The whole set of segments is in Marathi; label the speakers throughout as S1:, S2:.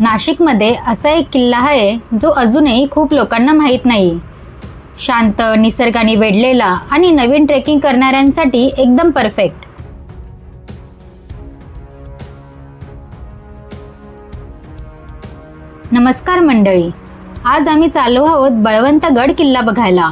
S1: नाशिकमध्ये असा एक किल्ला आहे जो अजूनही खूप लोकांना माहीत नाही. शांत, निसर्गाने वेढलेला आणि नवीन ट्रेकिंग करणाऱ्यांसाठी एकदम परफेक्ट. नमस्कार मंडळी, आज आम्ही चाललो आहोत बळवंतगड किल्ला बघायला.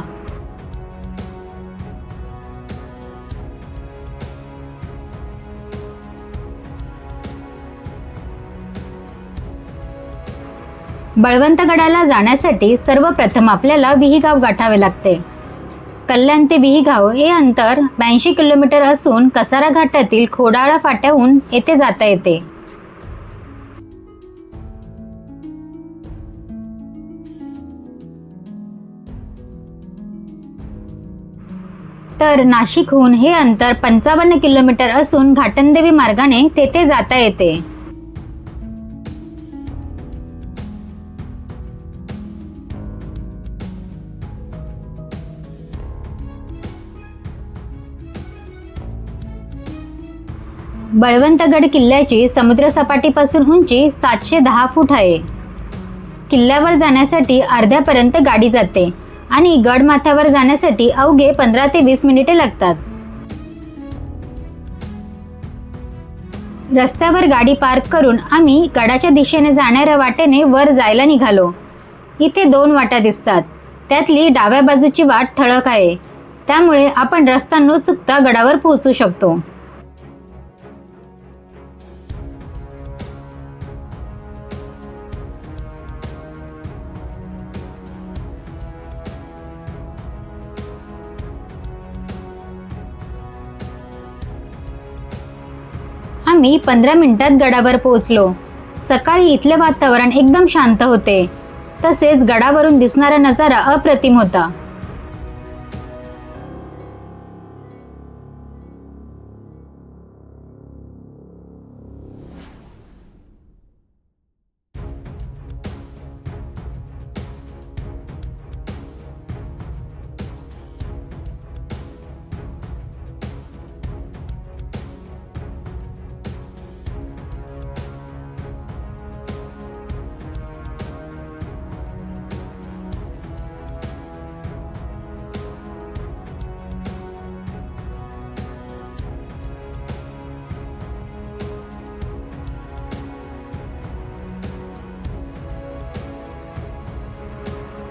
S1: बळवंतगडाला जाण्यासाठी सर्वप्रथम आपल्याला विहीगाव गाठावे लागते. कल्याण ते विहीगाव हे अंतर 82 किलोमीटर असून कसारा घाटातील खोडाळा फाट्याहून येथे जाता येते. तर नाशिकहून हे अंतर 55 किलोमीटर असून घाटंदेवी मार्गाने तेथे जाता येते. बळवंतगड किल्ल्याची समुद्रसपाटीपासून उंची 710 फूट आहे. किल्ल्यावर जाण्यासाठी अर्ध्यापर्यंत गाडी जाते आणि गडमाथ्यावर जाण्यासाठी अवघे 15 ते 20 मिनिटे लागतात. रस्त्यावर गाडी पार्क करून आम्ही गडाच्या दिशेने जाणाऱ्या वाटेने वर जायला निघालो. इथे 2 वाटा दिसतात. त्यातली डाव्या बाजूची वाट ठळक आहे, त्यामुळे आपण रस्ता न चुकता गडावर पोहोचू शकतो. आम्ही 15 मिनिटात गडावर पोहोचलो. सकाळी इथले वातावरण एकदम शांत होते, तसेच गडावरून दिसणारा नजारा अप्रतिम होता.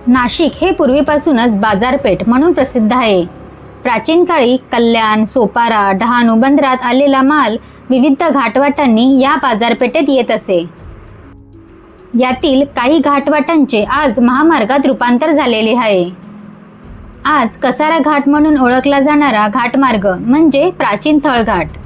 S1: नाशिक हे पूर्वीपासूनच बाजारपेठ म्हणून प्रसिद्ध आहे. प्राचीन काळी कल्याण, सोपारा, डहाणू बंदरात आलेला माल विविध घाटवाटांनी या बाजारपेठेत येत असे. यातील काही घाटवाटांचे आज महामार्गात रूपांतर झालेले आहे. आज कसारा घाट म्हणून ओळखला जाणारा घाटमार्ग म्हणजे प्राचीन थळघाट.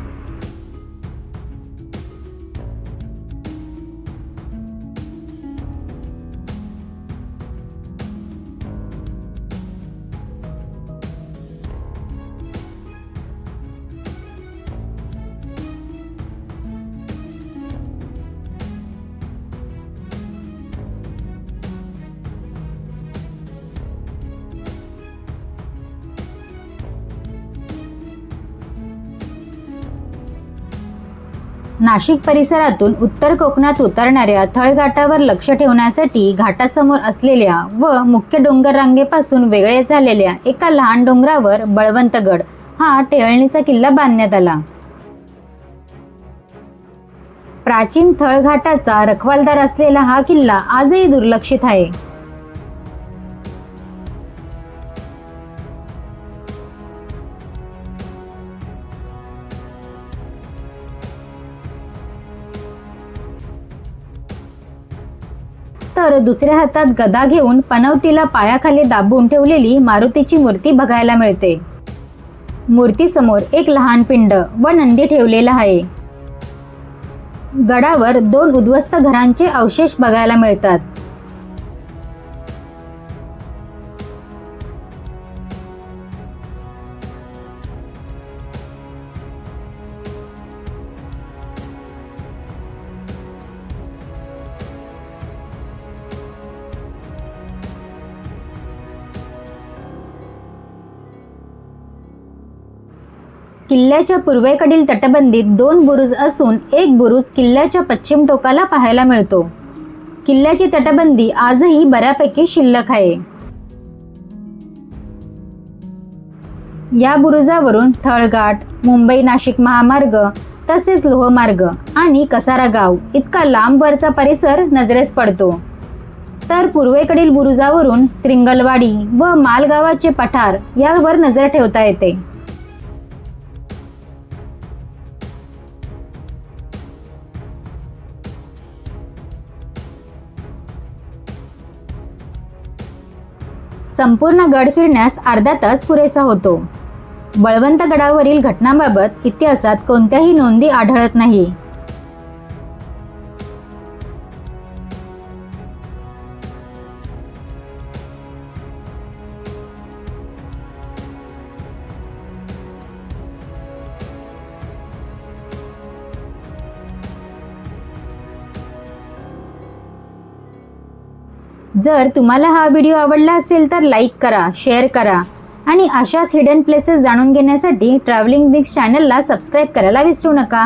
S1: नाशिक परिसरातून उत्तर कोकणात उतरणाऱ्या थळघाटावर लक्ष ठेवण्यासाठी घाटासमोर असलेल्या व मुख्य डोंगर रांगेपासून वेगळे झालेल्या एका लहान डोंगरावर बळवंतगड हा टेहळणीचा किल्ला बांधण्यात आला. प्राचीन थळघाटाचा रखवालदार असलेला हा किल्ला आजही दुर्लक्षित आहे. तर दुसऱ्या हातात गदा घेऊन पनवतीला पायाखाली दाबून ठेवलेली मारुतीची मूर्ती बघायला मिळते. मूर्तीसमोर एक लहान पिंड व नंदी ठेवलेला आहे. गडावर 2 उद्ध्वस्त घरांचे अवशेष बघायला मिळतात. किल्ल्याच्या पूर्वेकडील तटबंदीत 2 बुरुज असून एक बुरुज किल्ल्याच्या पश्चिम टोकाला पाहायला मिळतो. किल्ल्याची तटबंदी आजही बऱ्यापैकी शिल्लक आहे. या बुरुजावरून थळघाट, मुंबई नाशिक महामार्ग तसेच लोहमार्ग आणि कसारा गाव इतका लांबवरचा परिसर नजरेस पडतो. तर पूर्वेकडील बुरुजावरून त्रिंगलवाडी व मालगावाचे पठार यावर नजर ठेवता येते. संपूर्ण गड फिरण्यास अर्धा तास पुरेसा होतो. बळवंत गडावरील घटनांबाबत इतिहासात कोणत्याही नोंदी आढळत नाही. जर तुम्हाला हा व्हिडिओ आवडला असेल तर लाईक करा, शेअर करा आणि अशाच हिडन प्लेसेस जाणून घेण्यासाठी ट्रॅव्हलिंग विथ चॅनलला सबस्क्राईब करायला विसरू नका.